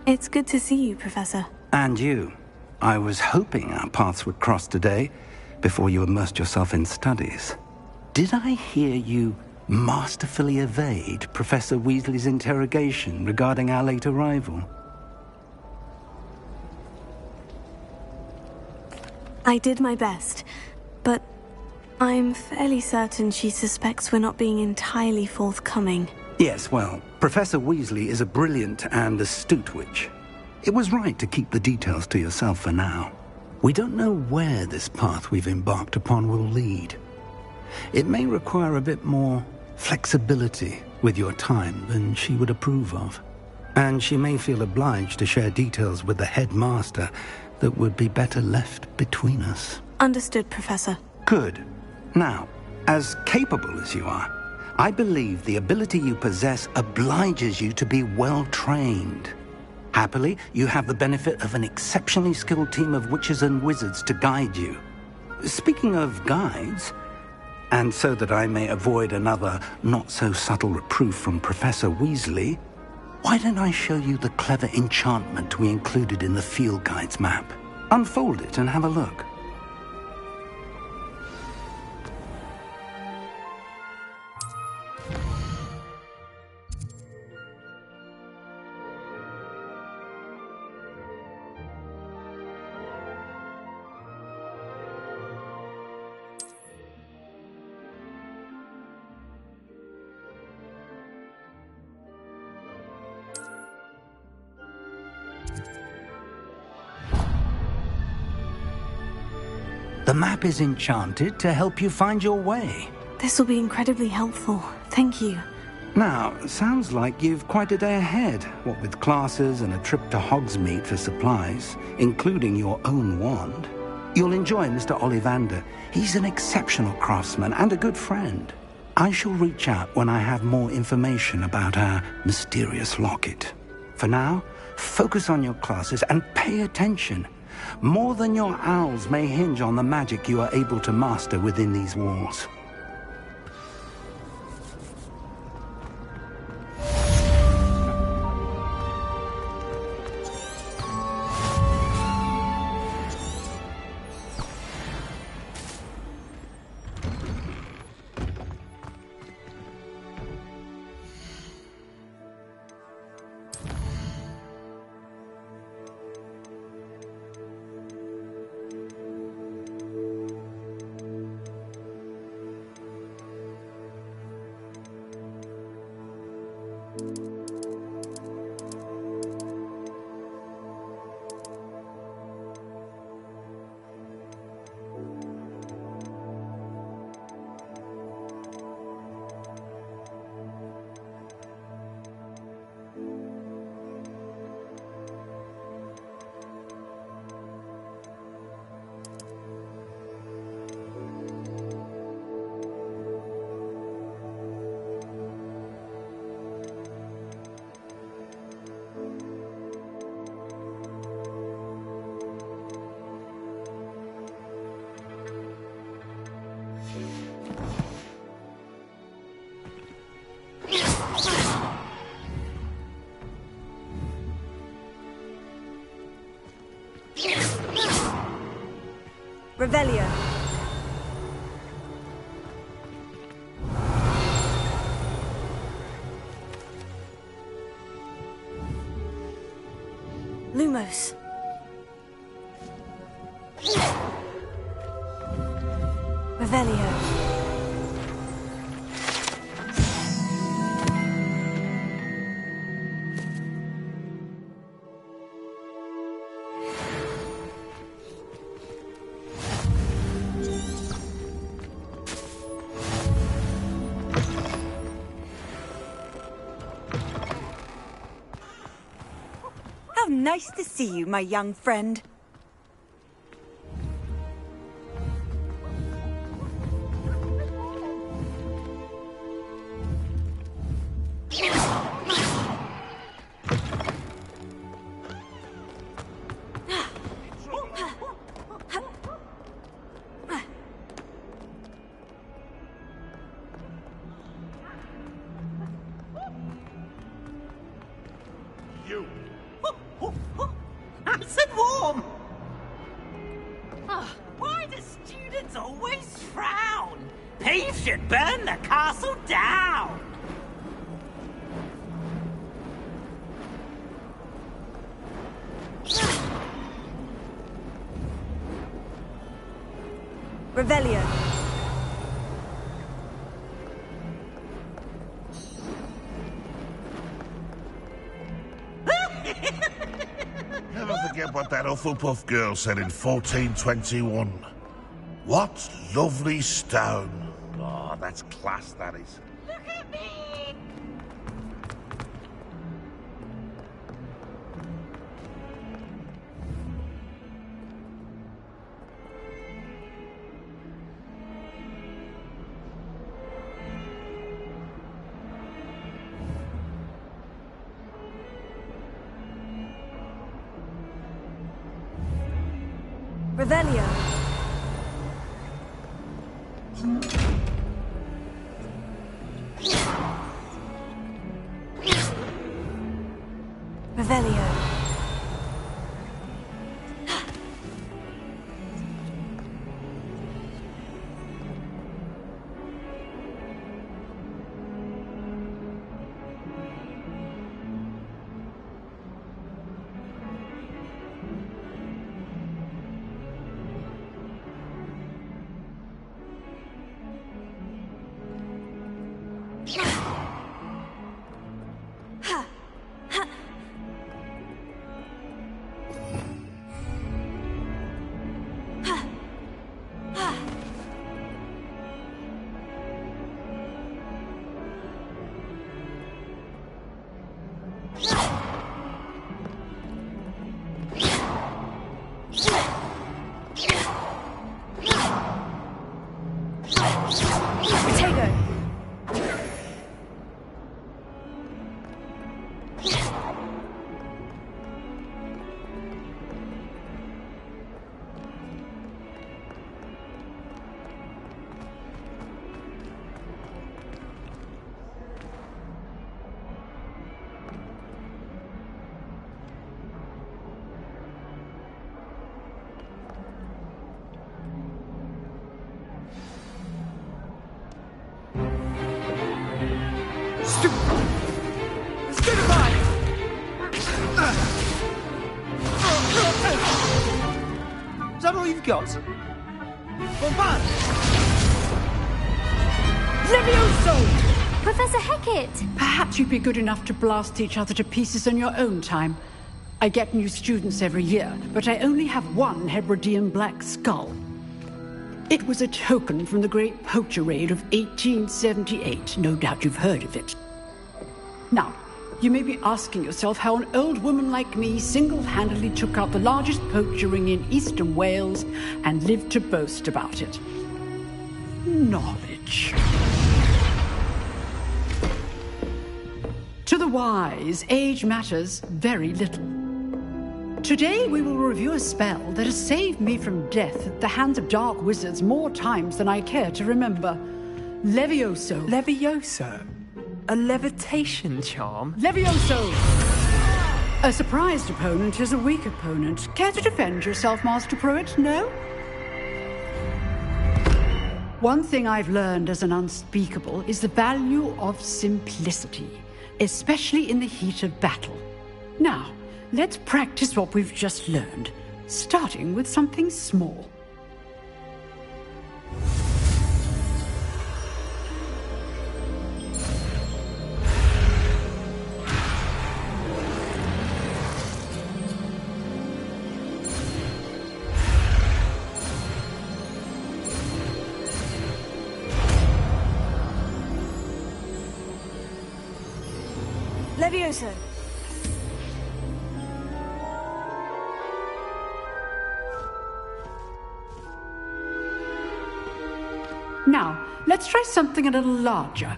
It's good to see you, Professor. And you. I was hoping our paths would cross today, before you immersed yourself in studies. Did I hear you masterfully evade Professor Weasley's interrogation regarding our late arrival? I did my best, but I'm fairly certain she suspects we're not being entirely forthcoming. Yes, well, Professor Weasley is a brilliant and astute witch. It was right to keep the details to yourself for now. We don't know where this path we've embarked upon will lead. It may require a bit more flexibility with your time than she would approve of. And she may feel obliged to share details with the headmaster that would be better left between us. Understood, Professor. Good. Now, as capable as you are, I believe the ability you possess obliges you to be well-trained. Happily, you have the benefit of an exceptionally skilled team of witches and wizards to guide you. Speaking of guides, and so that I may avoid another not-so-subtle reproof from Professor Weasley, why don't I show you the clever enchantment we included in the field guide's map? Unfold it and have a look. The map is enchanted to help you find your way. This will be incredibly helpful. Thank you. Now, sounds like you've quite a day ahead, what with classes and a trip to Hogsmeade for supplies, including your own wand. You'll enjoy Mr. Ollivander. He's an exceptional craftsman and a good friend. I shall reach out when I have more information about our mysterious locket. For now, focus on your classes and pay attention. More than your owls may hinge on the magic you are able to master within these walls. Revelio. Lumos. Revelio. Nice to see you, my young friend. He should burn the castle down! Revelio. Never forget what that Hufflepuff girl said in 1421. What lovely stone. Oh, that's class, that is. Look at me! Revelio. Revelio. Is that all you've got? Bombard! Levioso! Professor Hecat! Perhaps you'd be good enough to blast each other to pieces in your own time. I get new students every year, but I only have one Hebridean black skull. It was a token from the Great Poacher Raid of 1878. No doubt you've heard of it. Now, you may be asking yourself how an old woman like me single-handedly took out the largest poacher ring in eastern Wales and lived to boast about it. Knowledge. To the wise, age matters very little. Today we will review a spell that has saved me from death at the hands of dark wizards more times than I care to remember. Levioso. Levioso? A levitation charm? Levioso! A surprised opponent is a weak opponent. Care to defend yourself, Master Pruitt? No? One thing I've learned as an unspeakable is the value of simplicity, especially in the heat of battle. Now, let's practice what we've just learned, starting with something small. Levioso. Now, let's try something a little larger.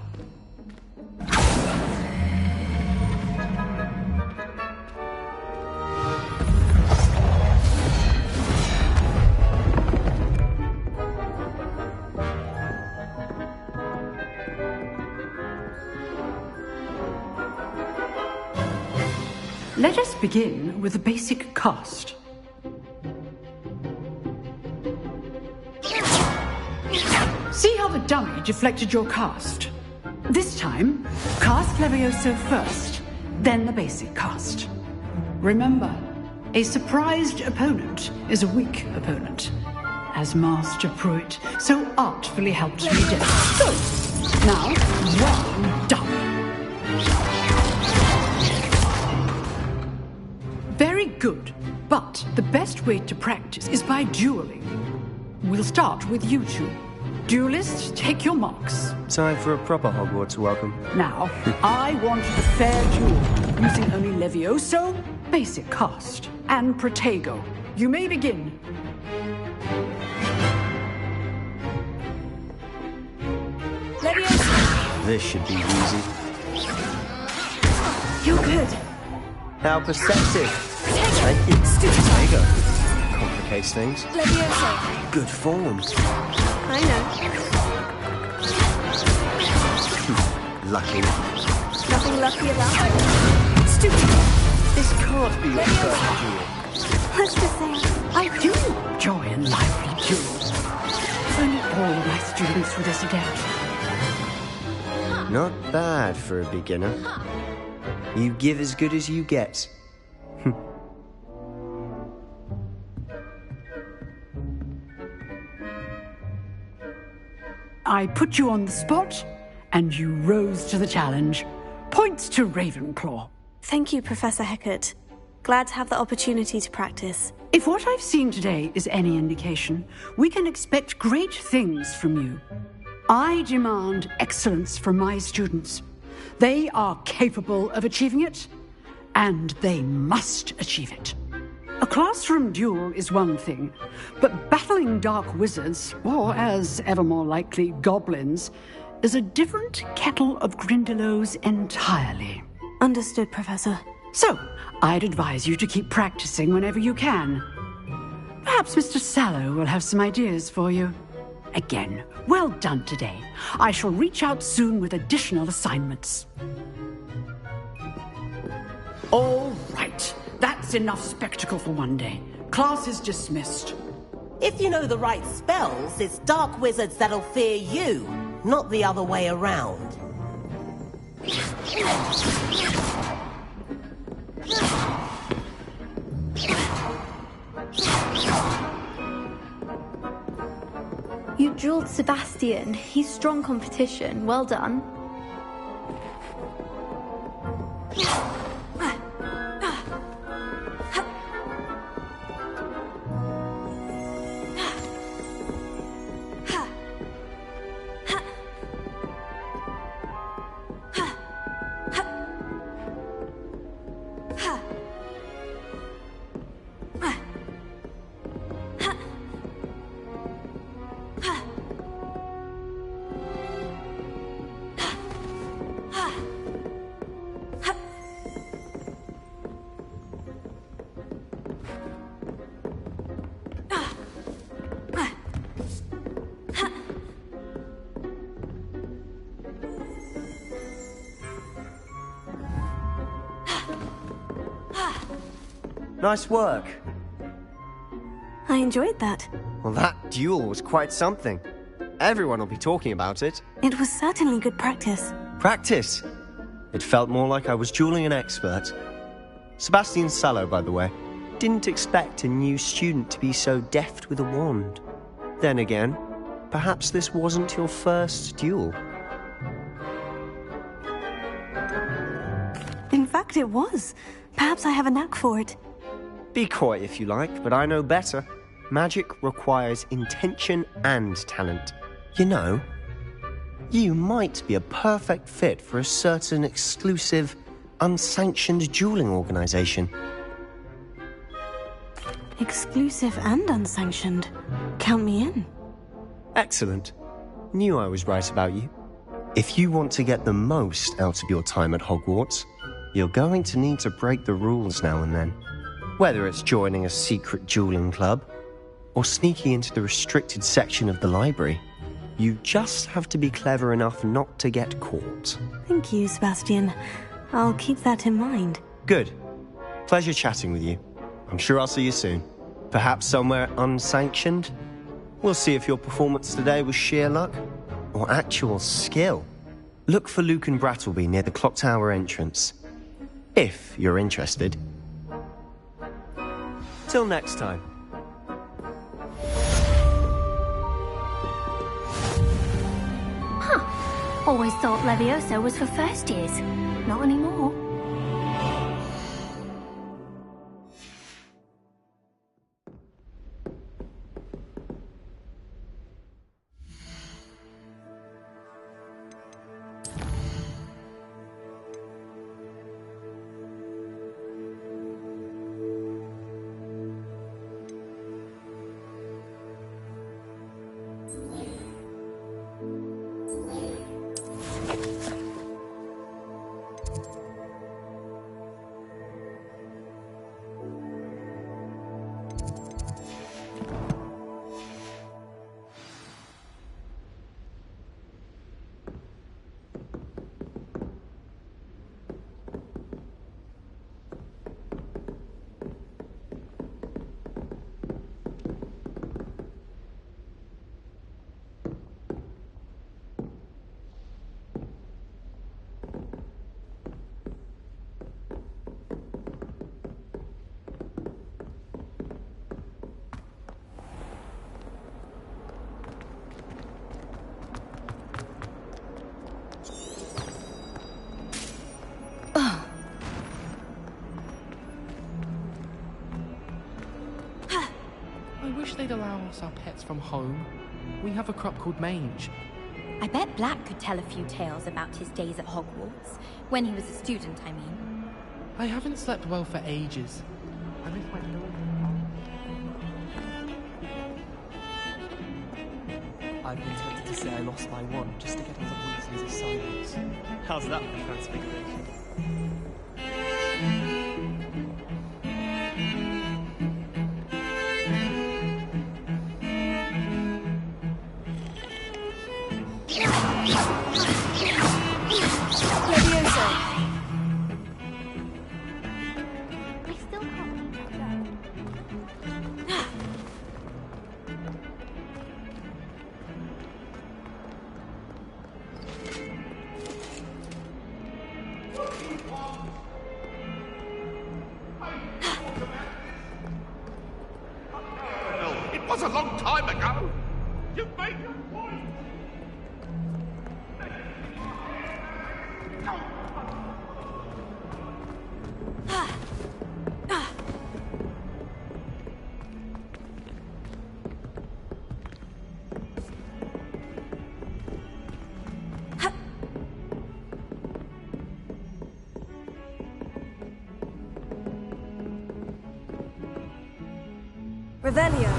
Let us begin with the basic cast. See how the dummy deflected your cast? This time, cast Levioso first, then the basic cast. Remember, a surprised opponent is a weak opponent, as Master Pruitt so artfully helped me do. So, now, well done. Very good, but the best way to practice is by dueling. We'll start with you two. Duelists, take your marks. Time for a proper Hogwarts welcome. Now, I want a fair duel, using only Levioso, basic cast, and Protego. You may begin. Levioso! This should be easy. You're good. How perceptive. Thank you. Protego. Complicates things. Levioso! Good form. I know. Lucky. Nothing lucky about it. Stupid! This can't be your first duel. Let's just say I do enjoy a lively duel. If only all of my students were this adept. Not bad for a beginner. You give as good as you get. I put you on the spot, and you rose to the challenge. Points to Ravenclaw. Thank you, Professor Hecat. Glad to have the opportunity to practice. If what I've seen today is any indication, we can expect great things from you. I demand excellence from my students. They are capable of achieving it, and they must achieve it. A classroom duel is one thing, but battling dark wizards, or as ever more likely, goblins, is a different kettle of Grindylows entirely. Understood, Professor. So, I'd advise you to keep practicing whenever you can. Perhaps Mr. Sallow will have some ideas for you. Again, well done today. I shall reach out soon with additional assignments. All right. That's enough spectacle for one day. Class is dismissed. If you know the right spells, it's dark wizards that'll fear you, not the other way around. You dueled Sebastian. He's strong competition. Well done. Nice work. I enjoyed that. Well, that duel was quite something. Everyone will be talking about it. It was certainly good practice. Practice? It felt more like I was dueling an expert. Sebastian Sallow, by the way, didn't expect a new student to be so deft with a wand. Then again, perhaps this wasn't your first duel. In fact, it was. Perhaps I have a knack for it. Be coy if you like, but I know better. Magic requires intention and talent. You know, you might be a perfect fit for a certain exclusive, unsanctioned dueling organization. Exclusive and unsanctioned. Count me in. Excellent. Knew I was right about you. If you want to get the most out of your time at Hogwarts, you're going to need to break the rules now and then. Whether it's joining a secret dueling club or sneaking into the restricted section of the library, you just have to be clever enough not to get caught. Thank you, Sebastian. I'll keep that in mind. Good. Pleasure chatting with you. I'm sure I'll see you soon. Perhaps somewhere unsanctioned? We'll see if your performance today was sheer luck or actual skill. Look for Luke and Brattleby near the clock tower entrance. If you're interested. Till next time. Huh. Always thought Levioso was for first years. Not anymore. They'd allow us our pets from home. We have a crop called Mange. I bet Black could tell a few tales about his days at Hogwarts. When he was a student, I mean. I haven't slept well for ages. I miss my pillow. I've been tempted to say I lost my wand just to get on the Weasleys' assignments. How's that for transfiguration? It was a long time ago. You've made your point. Revelio.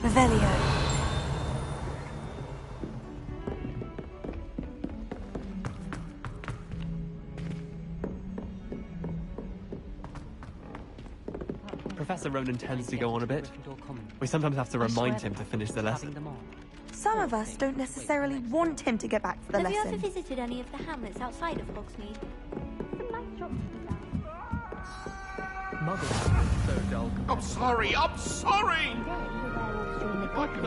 Revelio. Professor Ronan tends to go on a bit. We sometimes have to remind him to finish the lesson. Some of us don't necessarily want him to get back to the Have lesson. you ever visited any of the hamlets outside of Hogsmeade? Some nice shops to be found. I'm sorry, I'm sorry!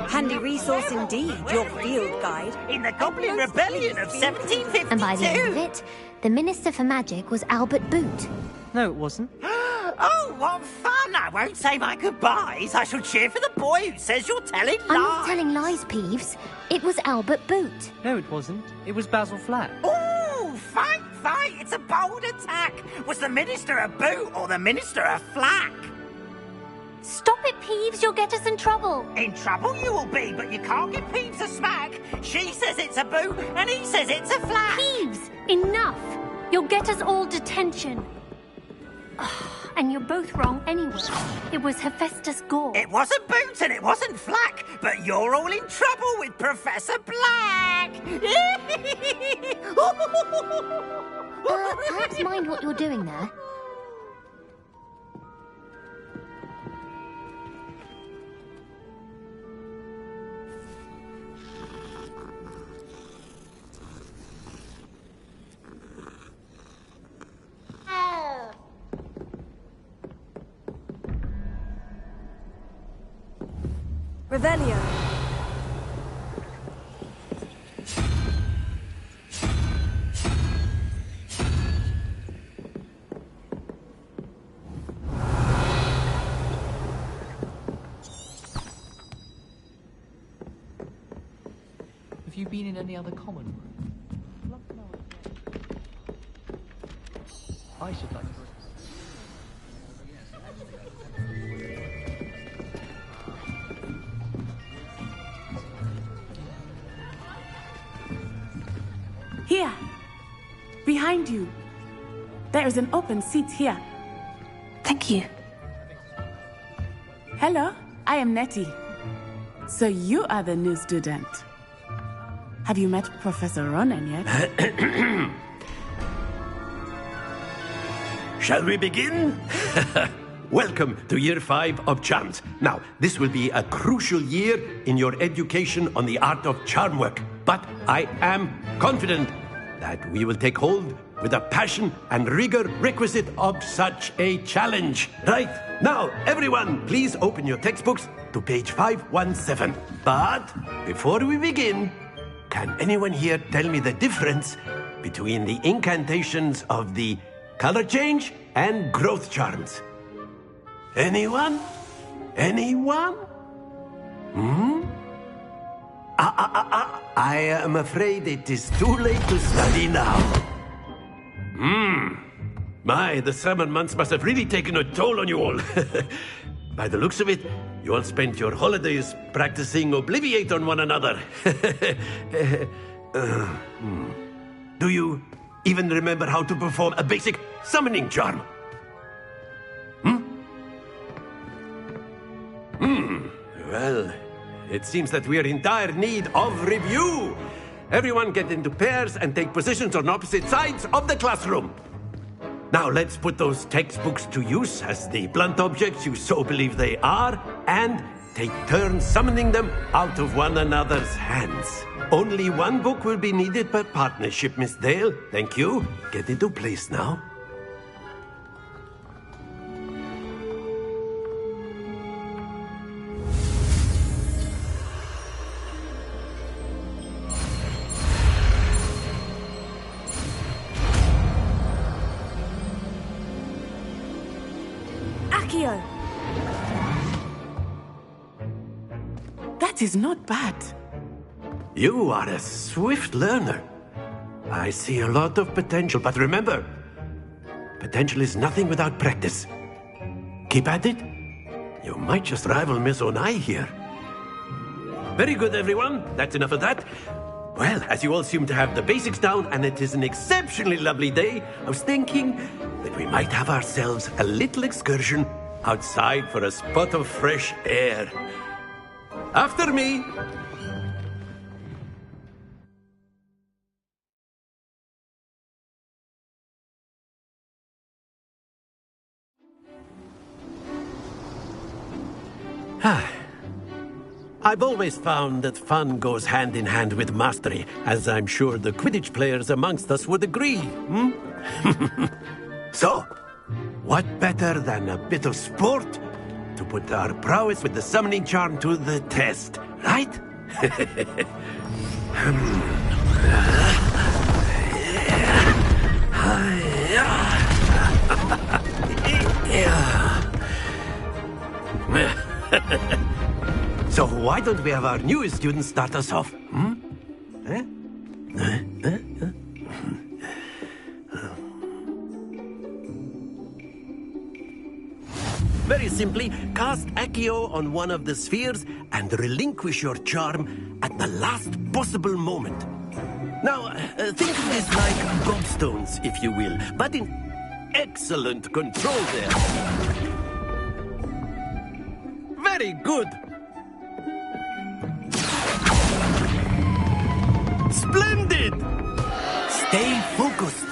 Handy resource indeed, your field guide. In the Goblin Rebellion of 1752. And by the end of it, the Minister for Magic was Albert Boot. No, it wasn't. Oh, what fun! I won't say my goodbyes. I shall cheer for the boy who says you're telling lies. I'm not telling lies, Peeves. It was Albert Boot. No, it wasn't. It was Basil Flack. Ooh, fight! It's a bold attack. Was the Minister a boot or the Minister a flack? Stop it, Peeves. You'll get us in trouble. In trouble you will be, but you can't give Peeves a smack. She says it's a boot and he says it's a flack. Peeves, enough. You'll get us all detention. And you're both wrong anyway. It was Hephaestus Gore. It wasn't boot and it wasn't flack, but you're all in trouble with Professor Black. Perhaps mind what you're doing there. Revelio. Have you been in any other common room? I should like to. Here! Behind you! There is an open seat here. Thank you. Hello, I am Nettie. So you are the new student. Have you met Professor Ronan yet? Shall we begin? Welcome to Year 5 of Charms. Now, this will be a crucial year in your education on the art of charm work. But I am confident that we will take hold with the passion and rigor requisite of such a challenge. Right, now, everyone, please open your textbooks to page 517. But before we begin, can anyone here tell me the difference between the incantations of the color change and growth charms? Anyone? Anyone? I am afraid it is too late to study now. My, the summer months must have really taken a toll on you all. By the looks of it, you all spent your holidays practicing Obliviate on one another. Do you even remember how to perform a basic summoning charm? Well, it seems that we are in dire need of review. Everyone get into pairs and take positions on opposite sides of the classroom. Now let's put those textbooks to use as the blunt objects you so believe they are, and take turns summoning them out of one another's hands. Only one book will be needed per partnership, Miss Dale. Thank you. Get into place now. That is not bad. You are a swift learner. I see a lot of potential, but remember, potential is nothing without practice. Keep at it. You might just rival Miss Onai here. Very good, everyone. That's enough of that. Well, as you all seem to have the basics down, and it is an exceptionally lovely day, I was thinking that we might have ourselves a little excursion outside for a spot of fresh air. After me. I've always found that fun goes hand in hand with mastery, as I'm sure the Quidditch players amongst us would agree. So, what better than a bit of sport to put our prowess with the summoning charm to the test, right? So why don't we have our newest student start us off? Very simply, cast Accio on one of the spheres and relinquish your charm at the last possible moment. Now, think of this like gobstones, if you will, but in excellent control there. Very good. Splendid! Stay focused.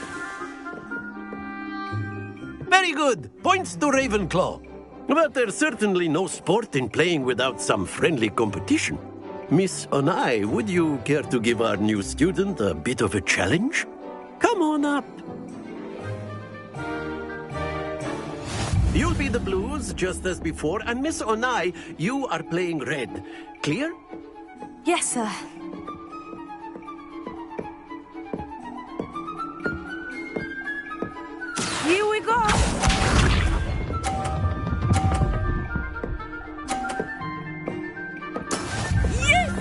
Very good. Points to Ravenclaw. But there's certainly no sport in playing without some friendly competition. Miss Onai, would you care to give our new student a bit of a challenge? Come on up. You'll be the blues, just as before, and Miss Onai, you are playing red. Clear? Yes, sir. Here we go! Yes!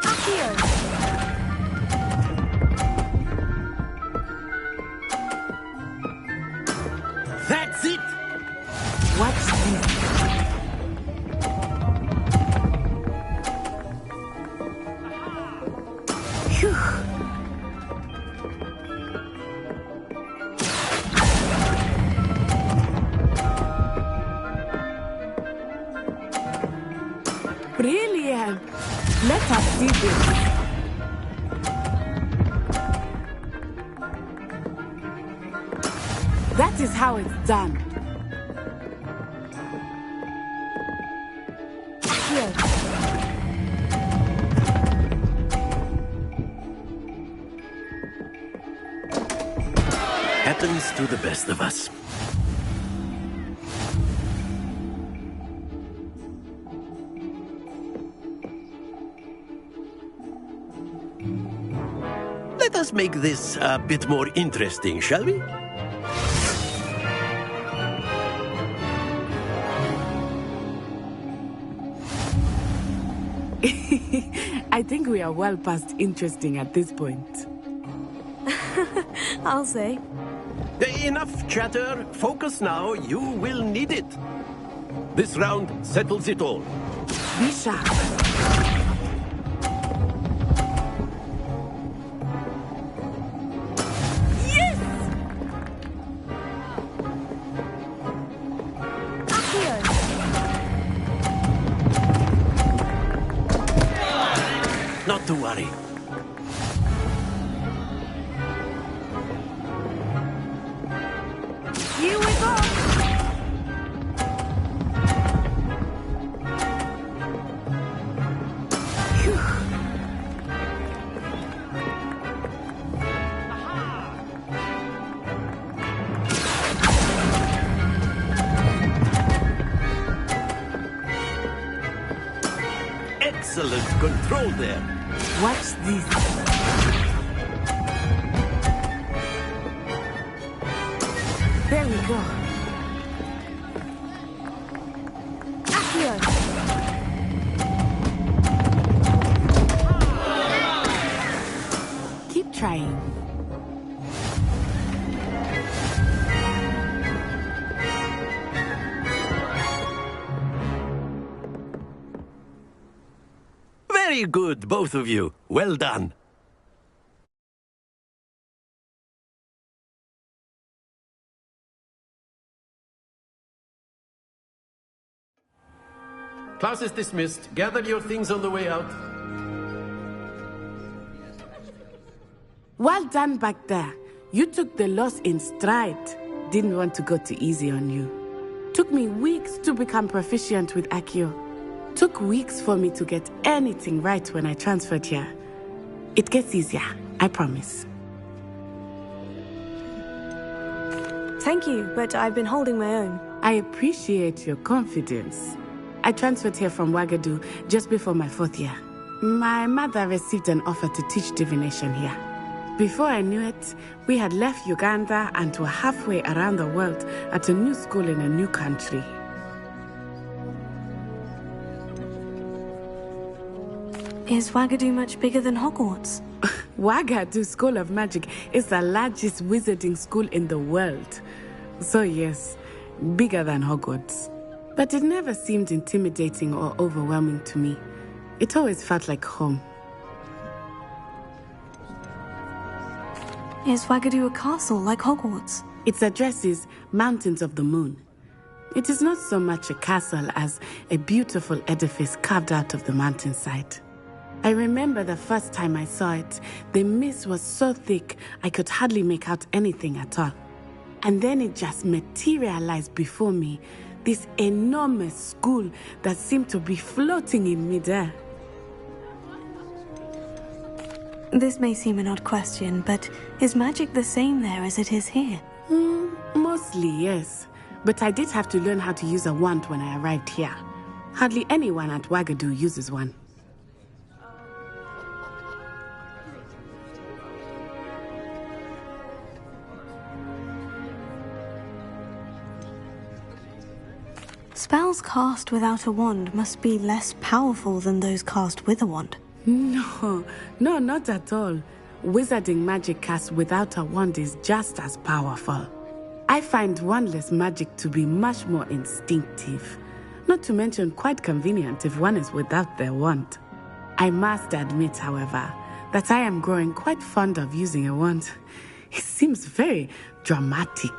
Accio! That's it! Watch this. Phew. Brilliant! Let us see this. That is how it's done. Happens to the best of us. Let us make this a bit more interesting, shall we? I think we are well past interesting at this point. I'll say. Enough chatter. Focus now. You will need it. This round settles it all. Be sharp. Yes! Accio! Not to worry. Here we go! Phew. Excellent control there. Watch this. There we go. Accio! Keep trying. Very good, both of you. Well done. Class is dismissed. Gather your things on the way out. Well done back there. You took the loss in stride. Didn't want to go too easy on you. Took me weeks to become proficient with Accio. Took weeks for me to get anything right when I transferred here. It gets easier, I promise. Thank you, but I've been holding my own. I appreciate your confidence. I transferred here from Wagadu just before my 4th year. My mother received an offer to teach divination here. Before I knew it, we had left Uganda and were halfway around the world at a new school in a new country. Is Wagadu much bigger than Hogwarts? Wagadu School of Magic is the largest wizarding school in the world. So yes, bigger than Hogwarts. But it never seemed intimidating or overwhelming to me. It always felt like home. Is Wagadu a castle like Hogwarts? Its address is Mountains of the Moon. It is not so much a castle as a beautiful edifice carved out of the mountainside. I remember the first time I saw it, the mist was so thick I could hardly make out anything at all. And then it just materialized before me, this enormous school that seemed to be floating in midair. This may seem an odd question, but is magic the same there as it is here? Mostly, yes. But I did have to learn how to use a wand when I arrived here. Hardly anyone at Wagadu uses one. Spells cast without a wand must be less powerful than those cast with a wand. No, not at all. Wizarding magic cast without a wand is just as powerful. I find wandless magic to be much more instinctive. Not to mention quite convenient if one is without their wand. I must admit, however, that I am growing quite fond of using a wand. It seems very dramatic.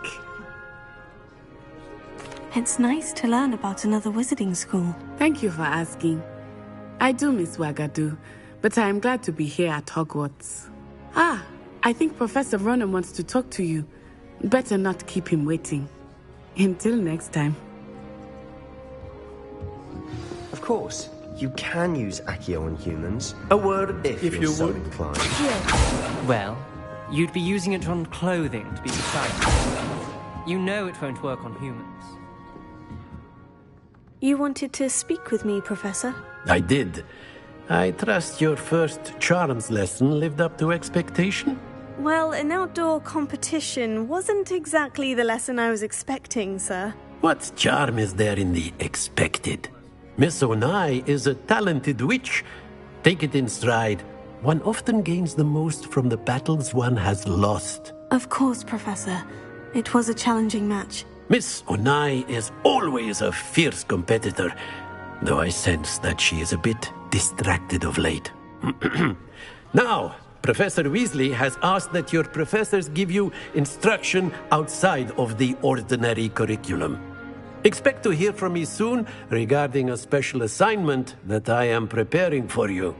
It's nice to learn about another wizarding school. Thank you for asking. I do miss Wagadu, but I am glad to be here at Hogwarts. I think Professor Ronan wants to talk to you. Better not keep him waiting. Until next time. Of course, you can use Accio on humans. A word, if you you're so would. inclined. Well, you'd be using it on clothing, to be precise. You know it won't work on humans. You wanted to speak with me, Professor? I did. I trust your first charms lesson lived up to expectation? Well, an outdoor competition wasn't exactly the lesson I was expecting, sir. What charm is there in the expected? Miss Onai is a talented witch. Take it in stride. One often gains the most from the battles one has lost. Of course, Professor. It was a challenging match. Miss Onai is always a fierce competitor, though I sense that she is a bit distracted of late. Now, Professor Weasley has asked that your professors give you instruction outside of the ordinary curriculum. Expect to hear from me soon regarding a special assignment that I am preparing for you.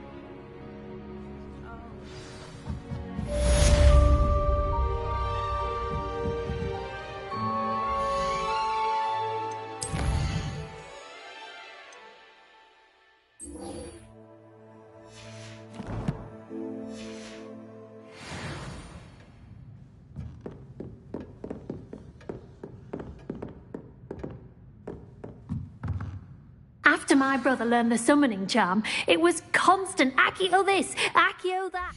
After my brother learned the summoning charm, it was constant Accio this, Accio that.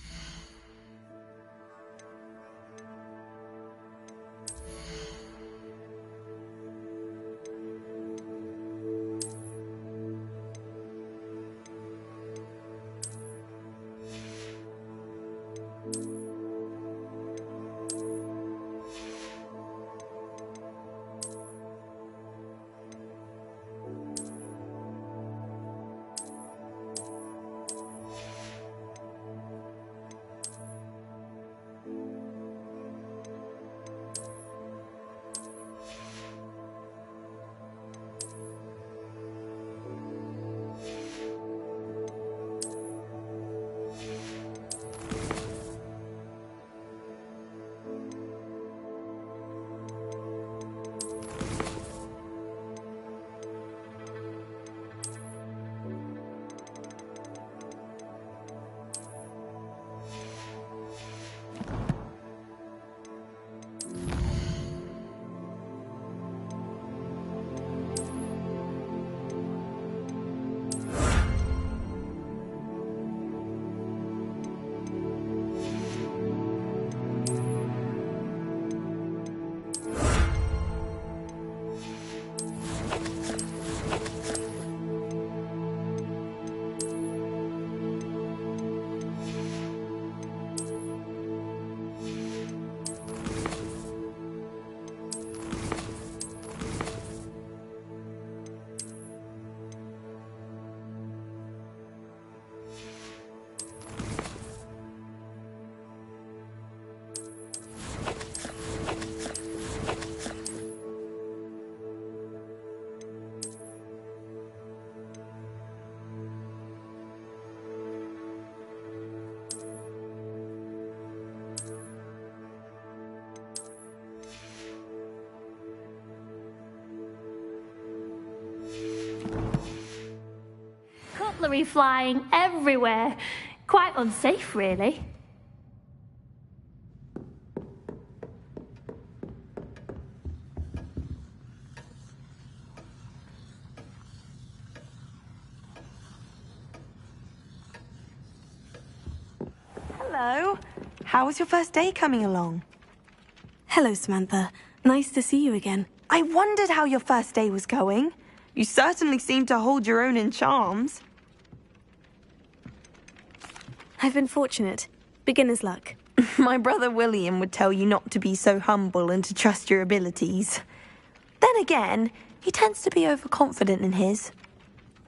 cutlery flying everywhere. Quite unsafe, really. Hello. How was your first day coming along? Hello, Samantha. Nice to see you again. I wondered how your first day was going. You certainly seem to hold your own in charms. I've been fortunate. Beginner's luck. My brother William would tell you not to be so humble and to trust your abilities. Then again, he tends to be overconfident in his.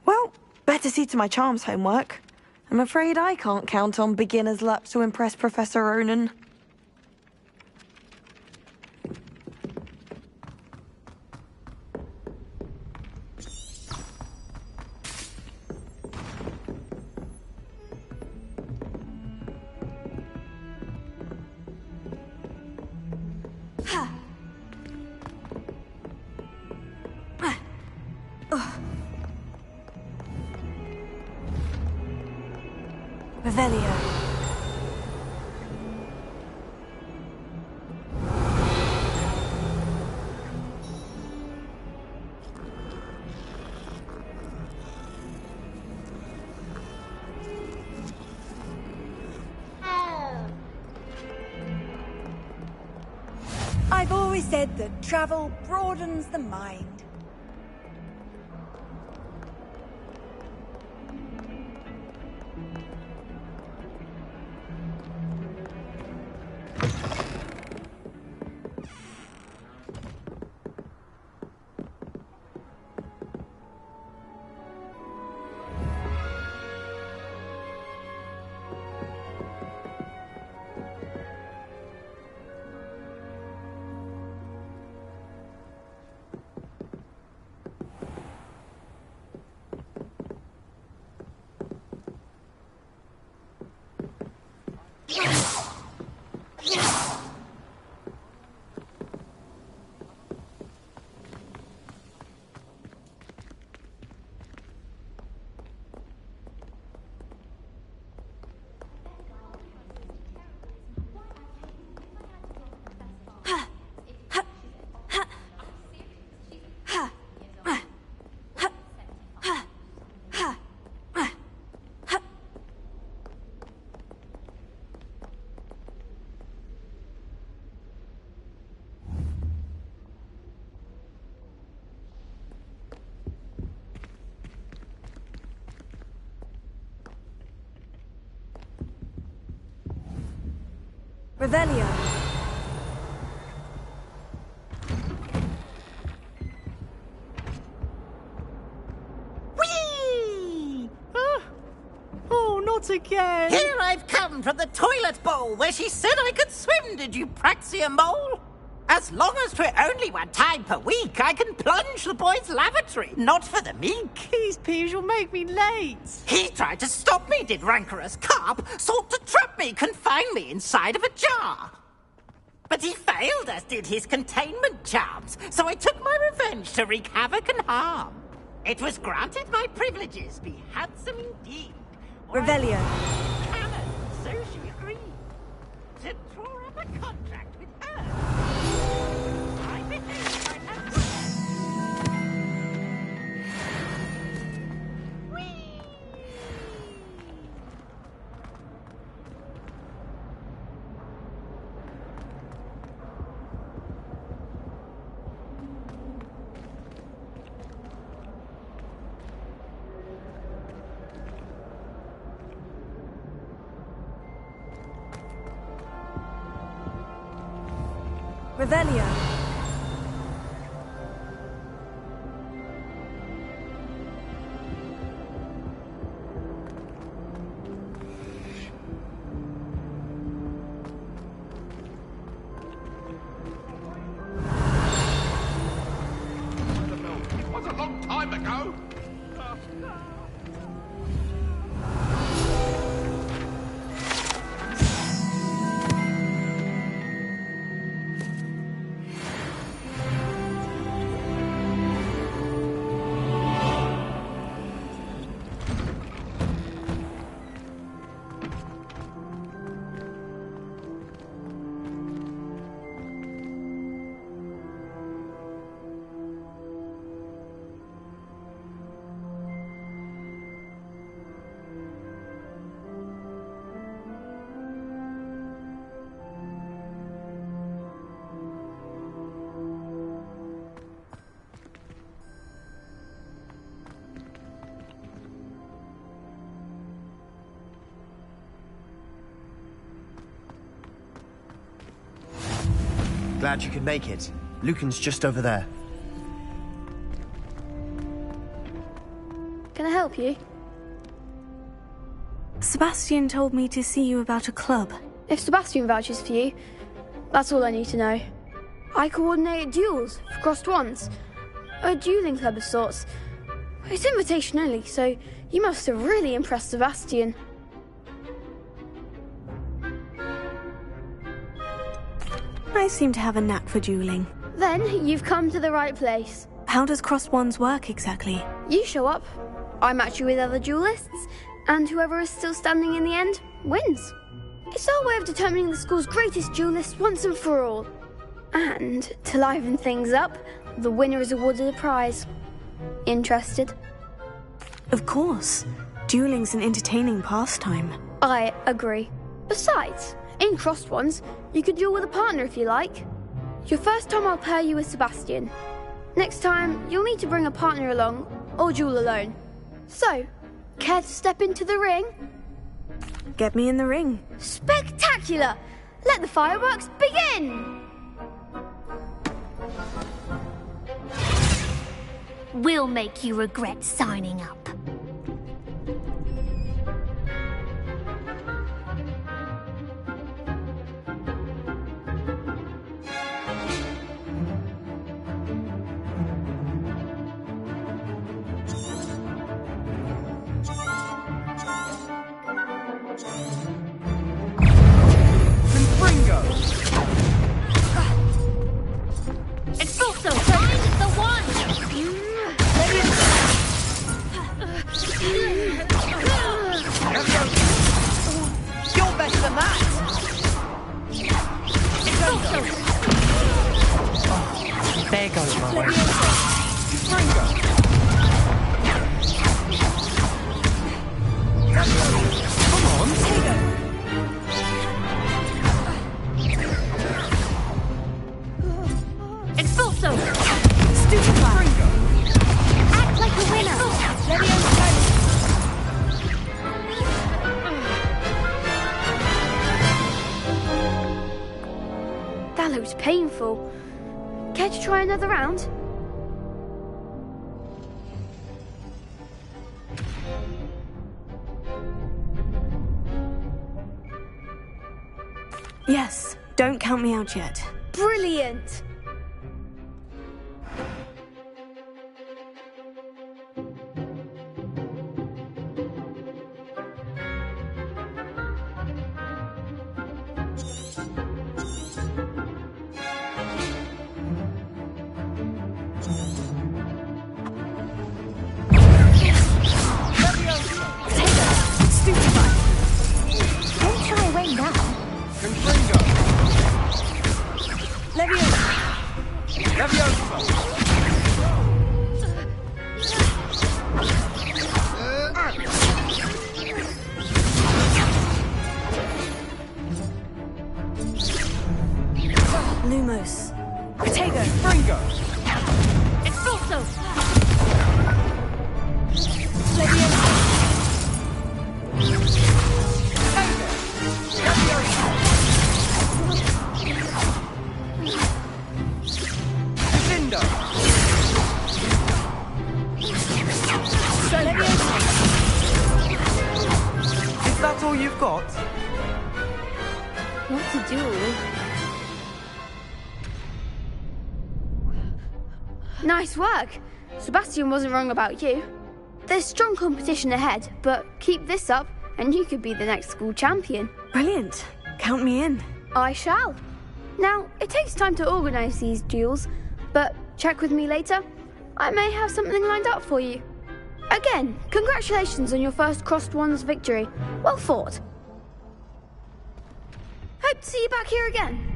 Well, better see to my charms homework. I'm afraid I can't count on beginner's luck to impress Professor Ronan. Revelio. I've always said that travel broadens the mind. Revelio. Whee! Oh, not again! Here I've come from the toilet bowl where she said I could swim, did you praxia mole? As long as 'twere only one time per week, I can plunge the boy's lavatory, not for the meek. These peeves will make me late. He tried to stop me, did rancorous carp, sought to trap me, confine me inside of a jar. But he failed, as did his containment charms, so I took my revenge to wreak havoc and harm. It was granted my privileges be handsome indeed. Revelio. Canon, so she agreed. To draw up a contract with her. I behaved like a Revelio. It was a long time ago. Glad you could make it. Lucan's just over there. Can I help you? Sebastian told me to see you about a club. If Sebastian vouches for you, that's all I need to know. I coordinate duels for crossed wands. A dueling club of sorts. It's invitation only, so you must have really impressed Sebastian. I seem to have a knack for dueling. Then you've come to the right place. How does crossed wands work exactly? You show up, I match you with other duelists, and whoever is still standing in the end wins. It's our way of determining the school's greatest duelist once and for all. And to liven things up, the winner is awarded a prize. Interested? Of course. Dueling's an entertaining pastime. I agree. Besides, in crossed ones, you could duel with a partner if you like. Your first time I'll pair you with Sebastian. Next time, you'll need to bring a partner along, or duel alone. So, care to step into the ring? Get me in the ring. Spectacular! Let the fireworks begin! We'll make you regret signing up. It's also find the one! You're better than that! It's also... There goes my way. Come on, It's also... Stupefy! Act like a winner! That looks painful. Care to try another round? Yes, don't count me out yet. Brilliant! Don't shy away now. Lumos. Protego! Fringo! It's also... Is that all you've got? What a duel. Nice work. Sebastian wasn't wrong about you. There's strong competition ahead, but keep this up and you could be the next school champion. Brilliant. Count me in. I shall. Now, it takes time to organise these duels, but check with me later. I may have something lined up for you. Again, congratulations on your first Crossed Wands victory. Well fought. Hope to see you back here again.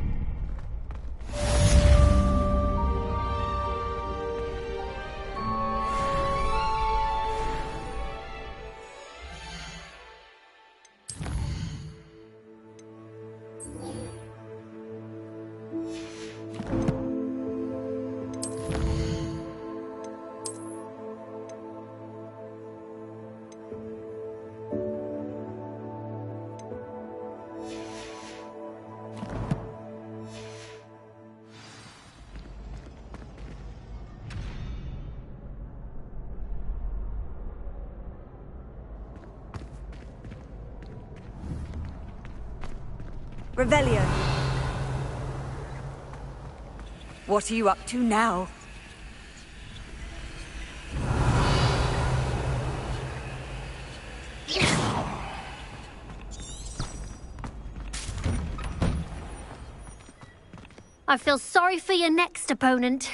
Revelio. What are you up to now? I feel sorry for your next opponent.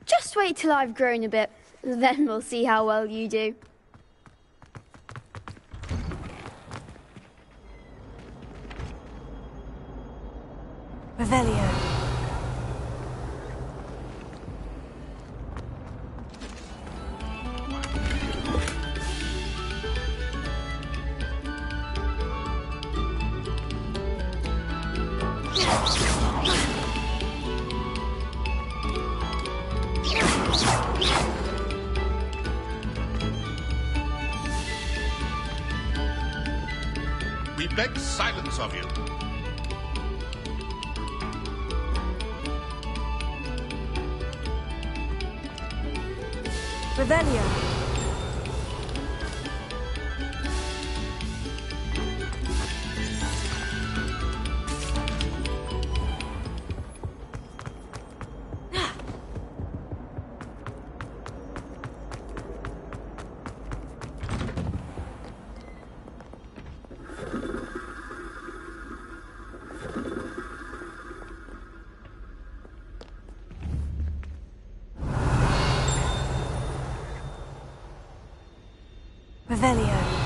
Just wait till I've grown a bit, then we'll see how well you do. Revelio. We beg silence of you. Revelio. Revelio.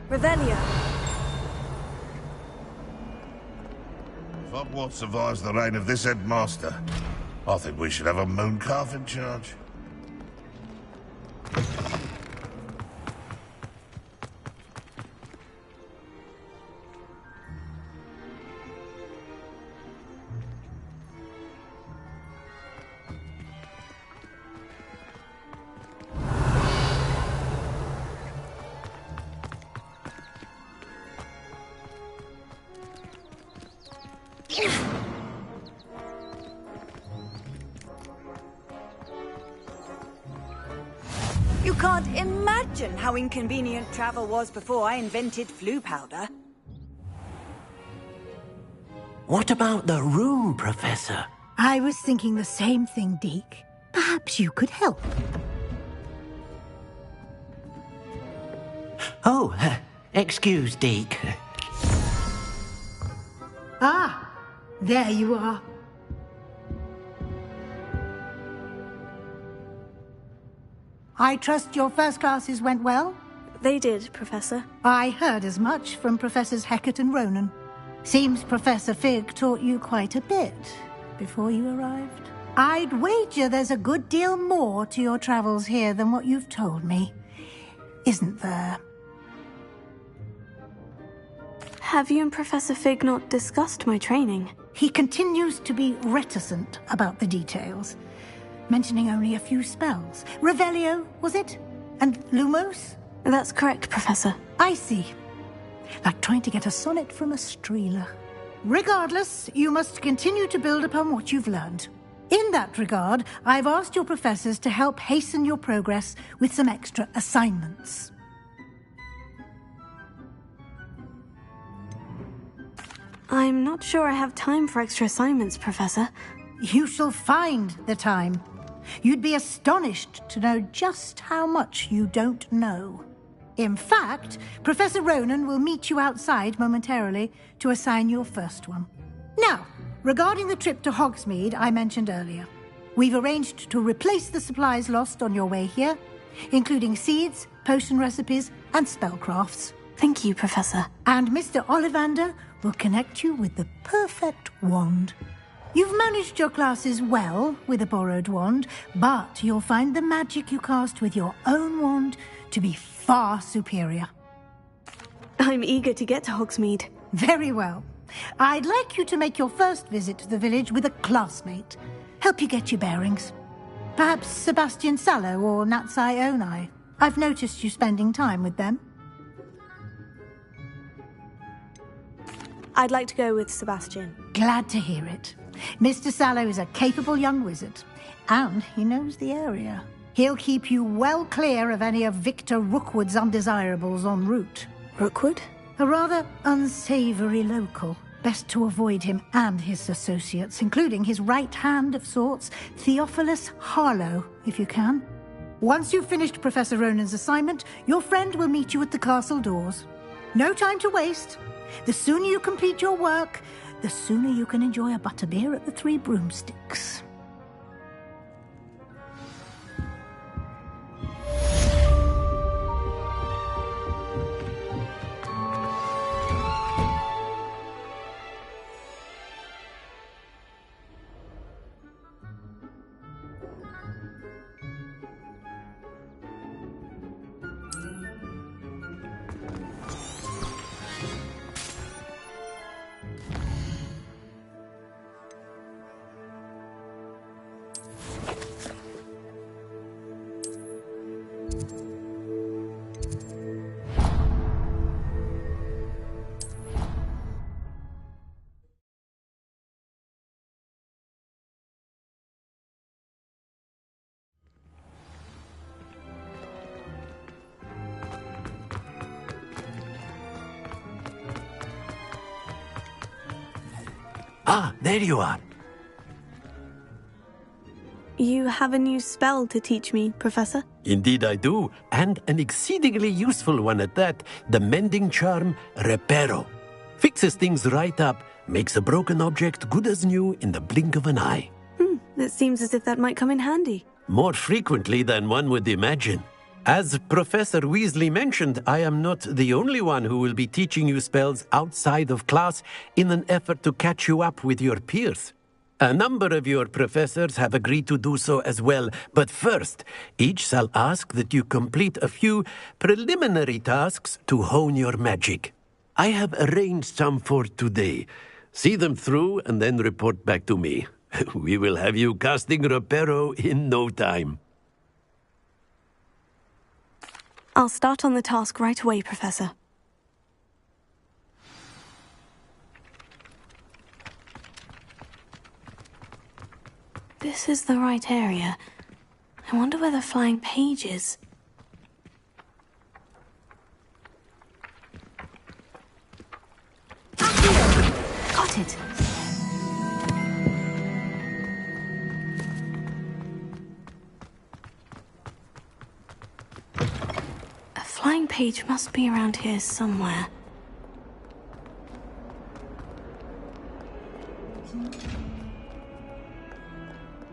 Revelio. If Hogwarts survives the reign of this headmaster, I think we should have a mooncalf in charge. You can't imagine how inconvenient travel was before I invented flu powder. What about the room, Professor? I was thinking the same thing, Deke. Perhaps you could help. Oh, excuse, Deke. Ah, there you are. I trust your first classes went well? They did, Professor. I heard as much from Professors Hecat and Ronan. Seems Professor Fig taught you quite a bit before you arrived. I'd wager there's a good deal more to your travels here than what you've told me. Isn't there? Have you and Professor Fig not discussed my training? He continues to be reticent about the details, mentioning only a few spells. Revelio, was it? And Lumos? That's correct, Professor. I see. Like trying to get a sonnet from a streeler. Regardless, you must continue to build upon what you've learned. In that regard, I've asked your professors to help hasten your progress with some extra assignments. I'm not sure I have time for extra assignments, Professor. You shall find the time. You'd be astonished to know just how much you don't know. In fact, Professor Ronan will meet you outside momentarily to assign your first one. Now, regarding the trip to Hogsmeade I mentioned earlier, we've arranged to replace the supplies lost on your way here, including seeds, potion recipes, and spellcrafts. Thank you, Professor. And Mr. Ollivander will connect you with the perfect wand. You've managed your classes well with a borrowed wand, but you'll find the magic you cast with your own wand to be far superior. I'm eager to get to Hogsmeade. Very well. I'd like you to make your first visit to the village with a classmate. Help you get your bearings. Perhaps Sebastian Sallow or Natsai Onai. I've noticed you spending time with them. I'd like to go with Sebastian. Glad to hear it. Mr. Sallow is a capable young wizard, and he knows the area. He'll keep you well clear of any of Victor Rookwood's undesirables en route. Rookwood? A rather unsavoury local. Best to avoid him and his associates, including his right hand of sorts, Theophilus Harlow, if you can. Once you've finished Professor Ronan's assignment, your friend will meet you at the castle doors. No time to waste. The sooner you complete your work, the sooner you can enjoy a butterbeer at the Three Broomsticks. Ah, there you are. You have a new spell to teach me, Professor? Indeed I do, and an exceedingly useful one at that. The mending charm, Reparo. Fixes things right up, makes a broken object good as new in the blink of an eye. It seems as if that might come in handy. More frequently than one would imagine. As Professor Weasley mentioned, I am not the only one who will be teaching you spells outside of class in an effort to catch you up with your peers. A number of your professors have agreed to do so as well, but first, each shall ask that you complete a few preliminary tasks to hone your magic. I have arranged some for today. See them through and then report back to me. We will have you casting Reparo in no time. I'll start on the task right away, Professor. This is the right area. I wonder where the flying page is. Got it. A flying page must be around here somewhere.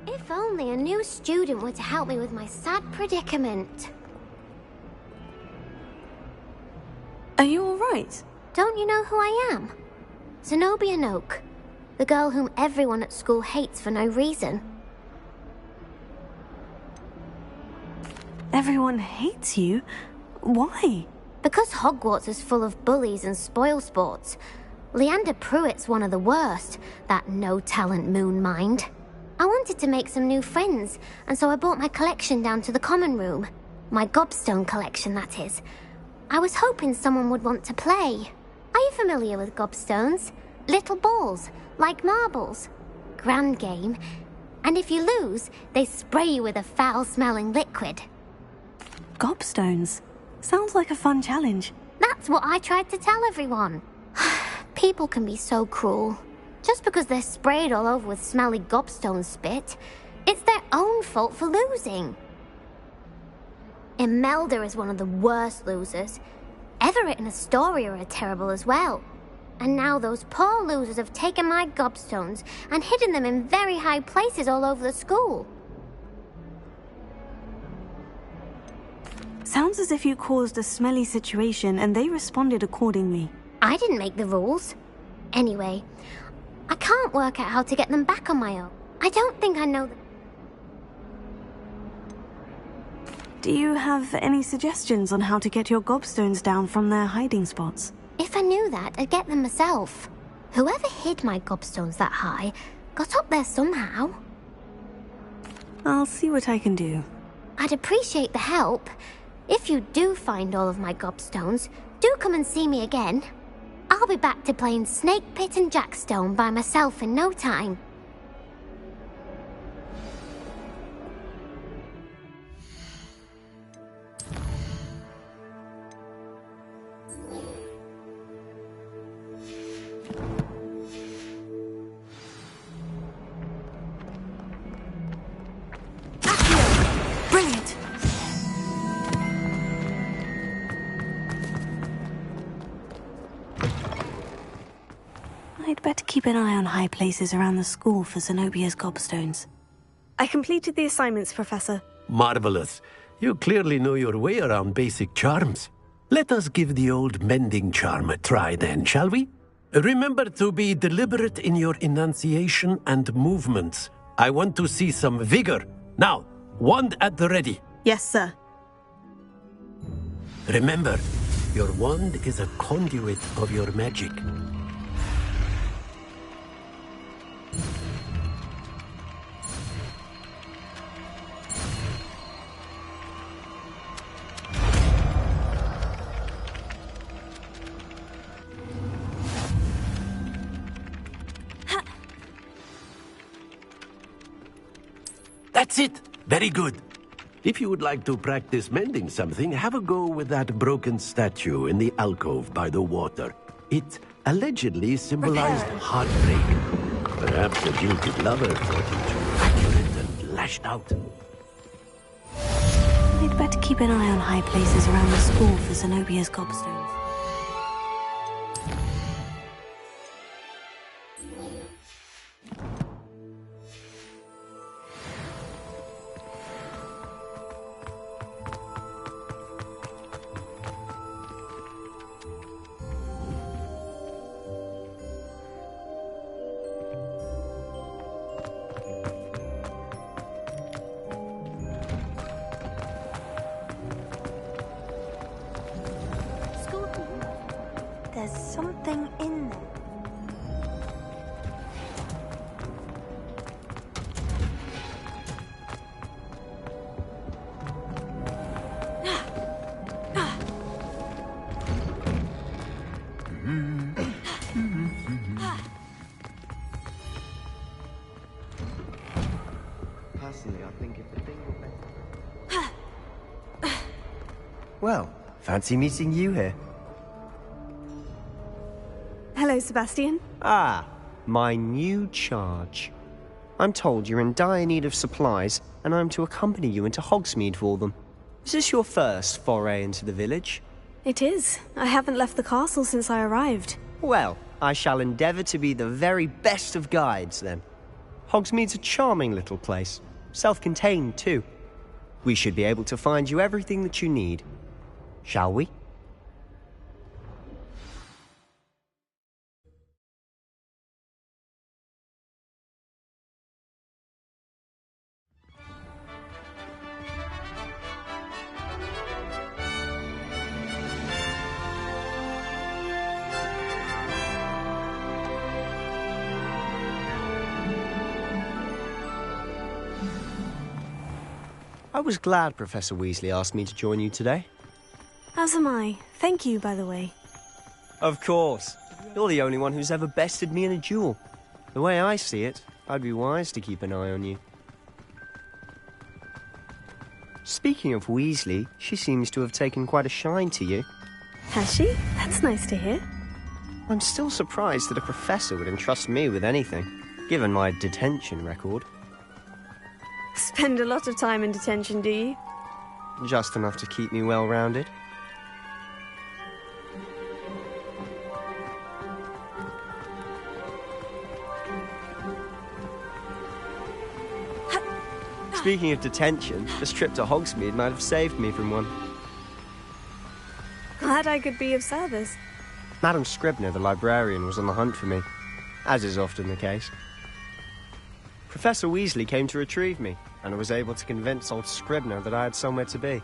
If only a new student were to help me with my sad predicament. Are you all right? Don't you know who I am? Zenobia Noak, the girl whom everyone at school hates for no reason. Everyone hates you? Why? Because Hogwarts is full of bullies and spoilsports. Leander Pruitt's one of the worst, that no-talent moon mind. I wanted to make some new friends, and so I brought my collection down to the common room. My gobstone collection, that is. I was hoping someone would want to play. Are you familiar with gobstones? Little balls, like marbles. Grand game. And if you lose, they spray you with a foul-smelling liquid. Gobstones? Sounds like a fun challenge. That's what I tried to tell everyone. People can be so cruel. Just because they're sprayed all over with smelly gobstone spit, it's their own fault for losing. Imelda is one of the worst losers. Everett and Astoria are terrible as well. And now those poor losers have taken my gobstones and hidden them in very high places all over the school. Sounds as if you caused a smelly situation and they responded accordingly. I didn't make the rules. Anyway, I can't work out how to get them back on my own. I don't think I know. Do you have any suggestions on how to get your gobstones down from their hiding spots? If I knew that, I'd get them myself. Whoever hid my gobstones that high got up there somehow. I'll see what I can do. I'd appreciate the help. If you do find all of my gobstones, do come and see me again. I'll be back to playing Snake Pit and Jackstone by myself in no time. Brilliant! I'd better keep an eye on high places around the school for Zenobia's gobstones. I completed the assignments, Professor. Marvelous. You clearly know your way around basic charms. Let us give the old mending charm a try then, shall we? Remember to be deliberate in your enunciation and movements. I want to see some vigor. Now, wand at the ready. Yes, sir. Remember, your wand is a conduit of your magic. That's it. Very good. If you would like to practice mending something, have a go with that broken statue in the alcove by the water. It allegedly symbolized heartbreak. Perhaps the jilted lover thought it too accurate and lashed out. I'd better keep an eye on high places around the school for Zenobia's gobstones. There's something in there. Personally, I think if the thing were better. Well, fancy meeting you here. Hello, Sebastian. Ah, my new charge. I'm told you're in dire need of supplies, and I'm to accompany you into Hogsmeade for them. Is this your first foray into the village? It is. I haven't left the castle since I arrived. Well, I shall endeavour to be the very best of guides, then. Hogsmeade's a charming little place. Self-contained, too. We should be able to find you everything that you need. Shall we? I was glad Professor Weasley asked me to join you today. As am I. Thank you, by the way. Of course. You're the only one who's ever bested me in a duel. The way I see it, I'd be wise to keep an eye on you. Speaking of Weasley, she seems to have taken quite a shine to you. Has she? That's nice to hear. I'm still surprised that a professor would entrust me with anything, given my detention record. Spend a lot of time in detention, do you? just enough to keep me well-rounded. Speaking of detention, this trip to Hogsmeade might have saved me from one. Glad I could be of service. Madam Scribner, the librarian, was on the hunt for me, as is often the case. Professor Weasley came to retrieve me, and I was able to convince old Scribner that I had somewhere to be.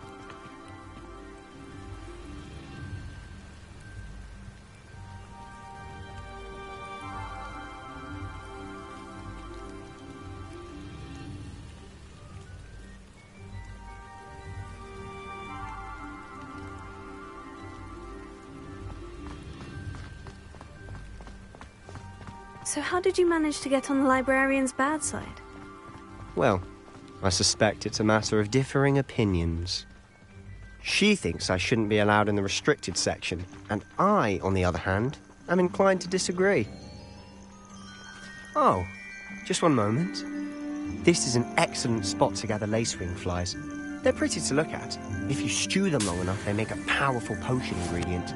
So how did you manage to get on the librarian's bad side? Well, I suspect it's a matter of differing opinions. She thinks I shouldn't be allowed in the restricted section, and I, on the other hand, am inclined to disagree. Oh, just one moment. This is an excellent spot to gather lacewing flies. They're pretty to look at. If you stew them long enough, they make a powerful potion ingredient.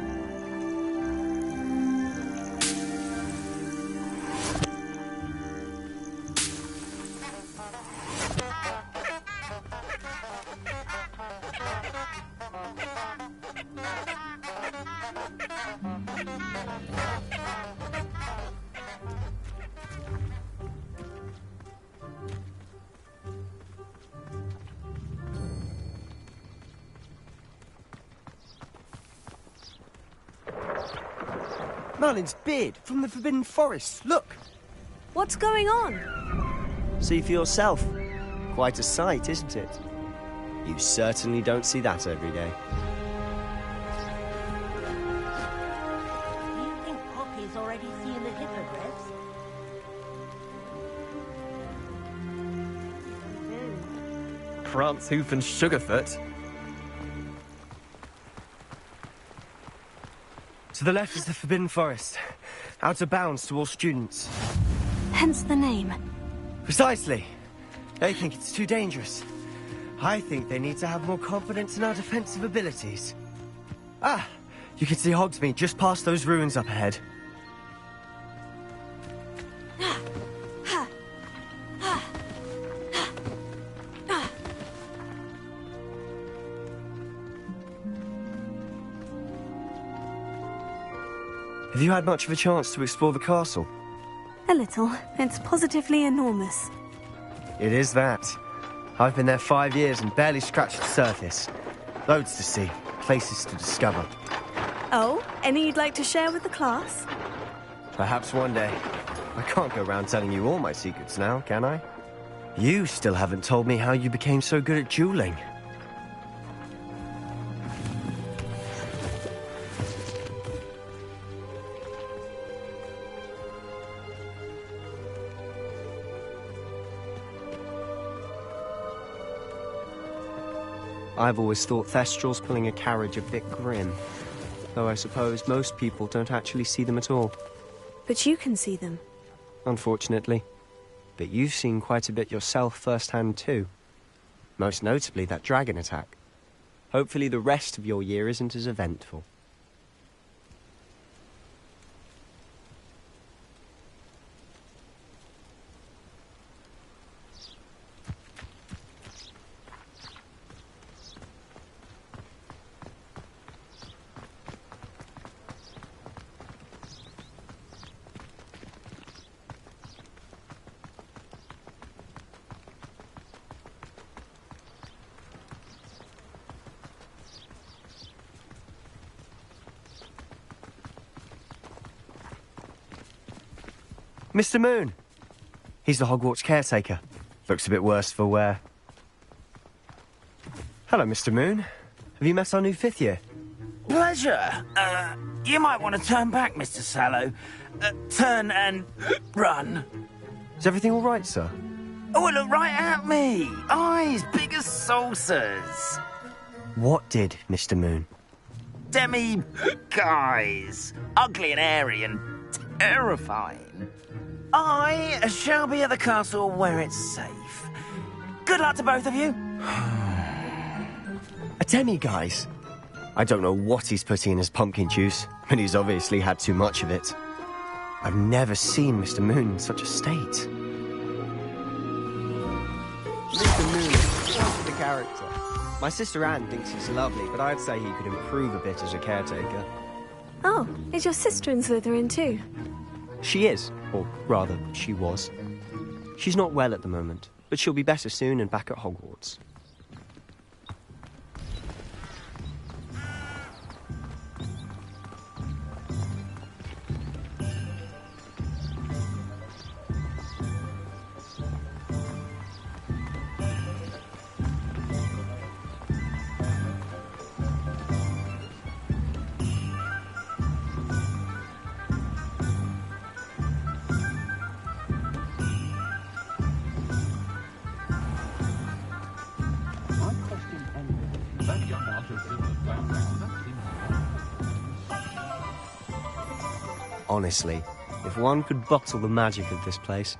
Merlin's beard from the Forbidden Forest. Look! What's going on? See for yourself. Quite a sight, isn't it? You certainly don't see that every day. Do you think Poppy's already seen the hippogriffs? Prance, Hoof and Sugarfoot. To the left is the Forbidden Forest. Out of bounds to all students. Hence the name. Precisely. They think it's too dangerous. I think they need to have more confidence in our defensive abilities. Ah! You can see Hogsmeade just past those ruins up ahead. Have you had much of a chance to explore the castle? A little. It's positively enormous. It is that. I've been there 5 years and barely scratched the surface. Loads to see, places to discover. Oh, any you'd like to share with the class? Perhaps one day. I can't go around telling you all my secrets now, can I? You still haven't told me how you became so good at dueling. I've always thought Thestrals pulling a carriage a bit grim, though I suppose most people don't actually see them at all. But you can see them. Unfortunately. But you've seen quite a bit yourself firsthand too. Most notably that dragon attack. Hopefully the rest of your year isn't as eventful. Mr. Moon! He's the Hogwarts caretaker. Looks a bit worse for wear. Hello, Mr. Moon. Have you met our new 5th year? Pleasure. You might want to turn back, Mr. Sallow. Turn and run. Is everything all right, sir? Oh, look right at me. Eyes big as saucers. What did, Mr. Moon? Demi-guys. Ugly and hairy and terrifying. I shall be at the castle where it's safe. Good luck to both of you. A demi-guise. I don't know what he's putting in his pumpkin juice, but he's obviously had too much of it. I've never seen Mr. Moon in such a state. Mr. Moon is just a character. My sister Anne thinks he's lovely, but I'd say he could improve a bit as a caretaker. Oh, is your sister in Slytherin too? She is, or rather, she was. She's not well at the moment, but she'll be better soon and back at Hogwarts. Honestly, if one could bottle the magic of this place.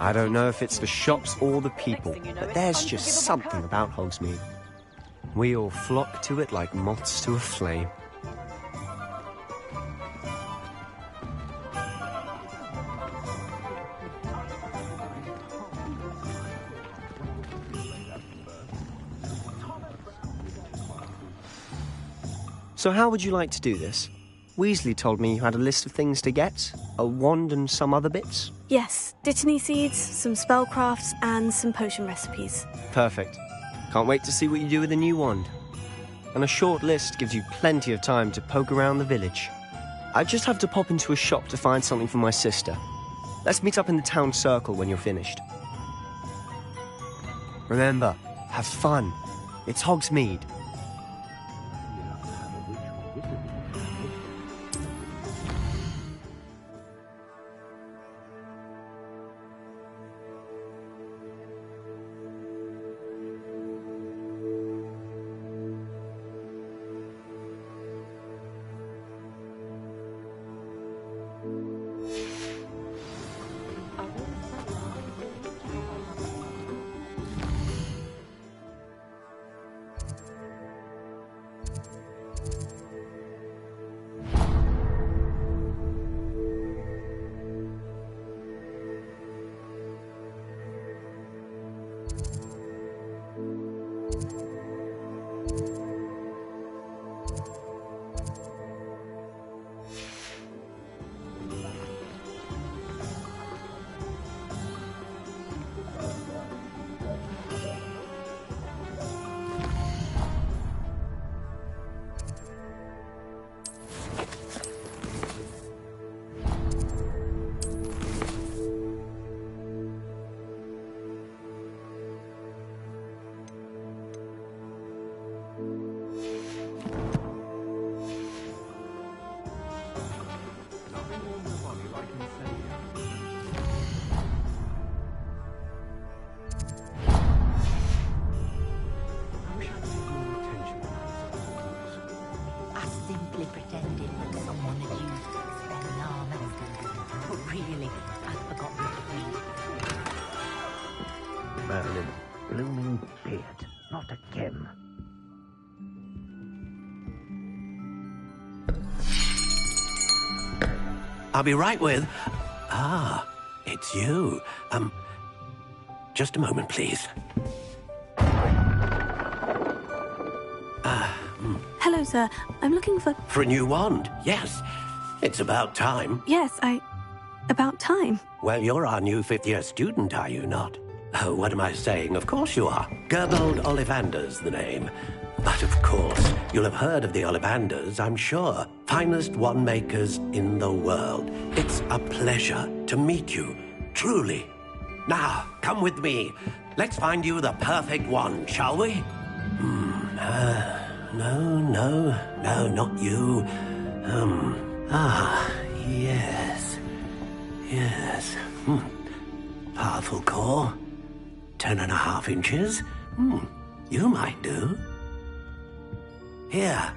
I don't know if it's the shops or the people, but there's just something about Hogsmeade. We all flock to it like moths to a flame. So how would you like to do this? Weasley told me you had a list of things to get, a wand and some other bits. Yes, Dittany seeds, some spellcrafts, and some potion recipes. Perfect. Can't wait to see what you do with the new wand. And a short list gives you plenty of time to poke around the village. I just have to pop into a shop to find something for my sister. Let's meet up in the town circle when you're finished. Remember, have fun. It's Hogsmeade. Merlin, blooming beard, not again. I'll be right with... Ah, it's you. Just a moment, please. Hello, sir. I'm looking for... For a new wand, yes. It's about time. Yes, about time. Well, you're our new fifth-year student, are you not? Oh, what am I saying? Of course you are. Gerbold Ollivander's the name. But of course, you'll have heard of the Ollivanders, I'm sure. Finest wand makers in the world. It's a pleasure to meet you, truly. Now, come with me. Let's find you the perfect wand, shall we? No, not you. Yes. Powerful core. 10.5 inches. You might do. Here,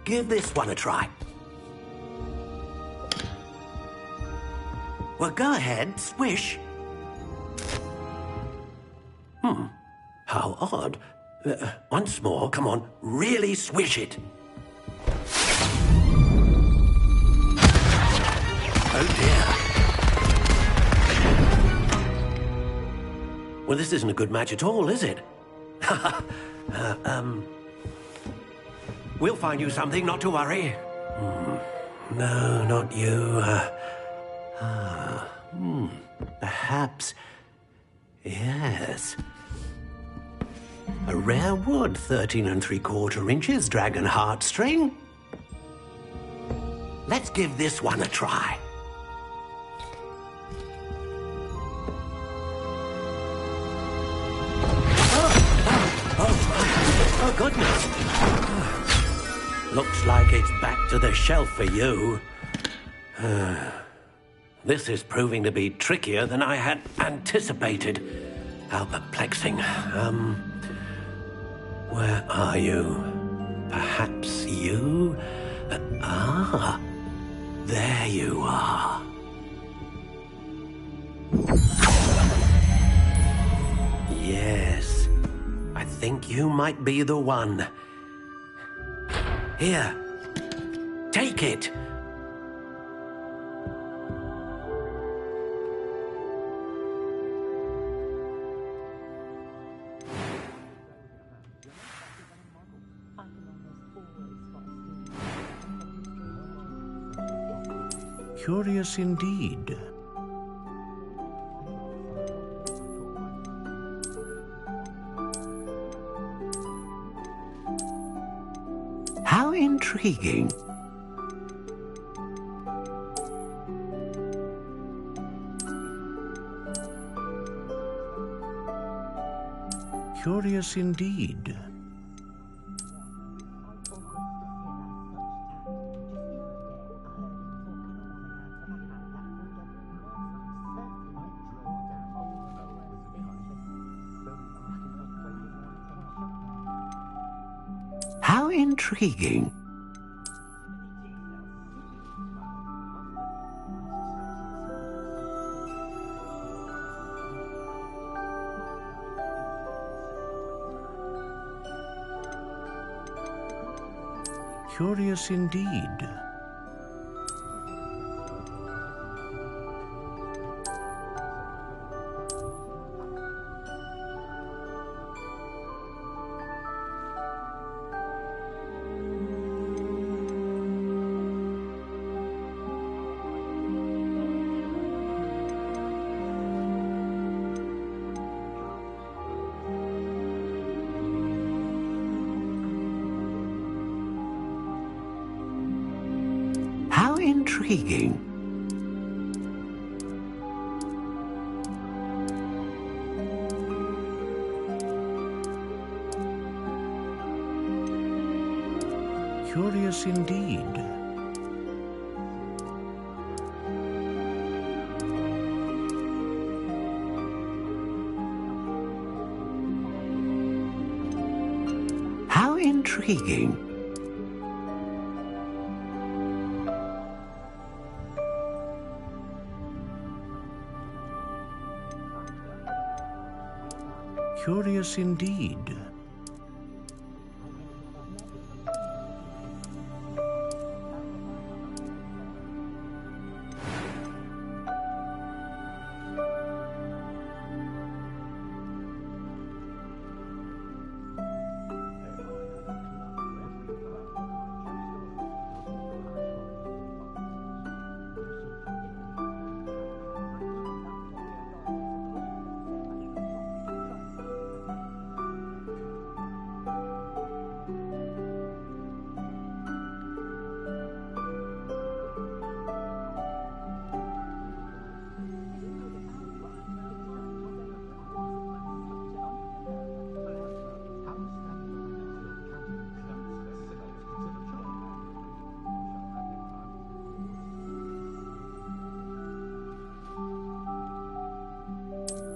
give this one a try. Well, go ahead, swish. How odd. Once more, come on, really swish it. Oh dear. Well, this isn't a good match at all, is it? We'll find you something, not to worry. No, not you. Perhaps. Yes. A rare wood, 13 3/4 inches, dragon heartstring. Let's give this one a try. Oh, goodness. Looks like it's back to the shelf for you. This is proving to be trickier than I had anticipated. How perplexing. Where are you? Perhaps you? There you are. Yes, I think you might be the one. Here, take it. Curious indeed. How intriguing. Curious indeed. How intriguing. Curious indeed. How intriguing. Curious indeed. How intriguing. Curious indeed.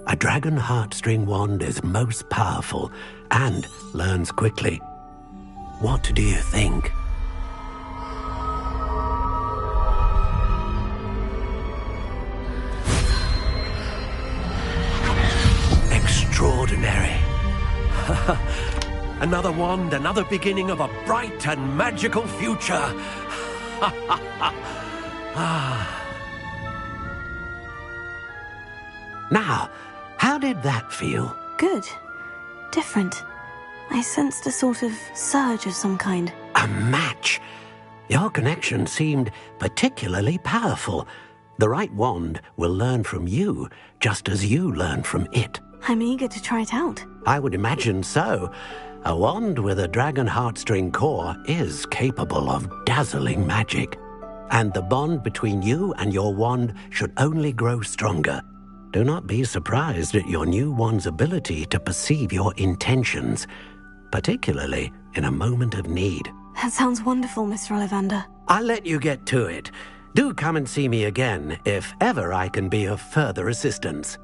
A dragon heartstring wand is most powerful and learns quickly. What do you think? Extraordinary. another wand, another beginning of a bright and magical future. Now, how did that feel? Good. Different. I sensed a sort of surge of some kind. A match? Your connection seemed particularly powerful. The right wand will learn from you, just as you learn from it. I'm eager to try it out. I would imagine so. A wand with a dragon heartstring core is capable of dazzling magic. And the bond between you and your wand should only grow stronger. Do not be surprised at your new wand's ability to perceive your intentions, particularly in a moment of need. That sounds wonderful, Mr. Ollivander. I'll let you get to it. Do come and see me again if ever I can be of further assistance.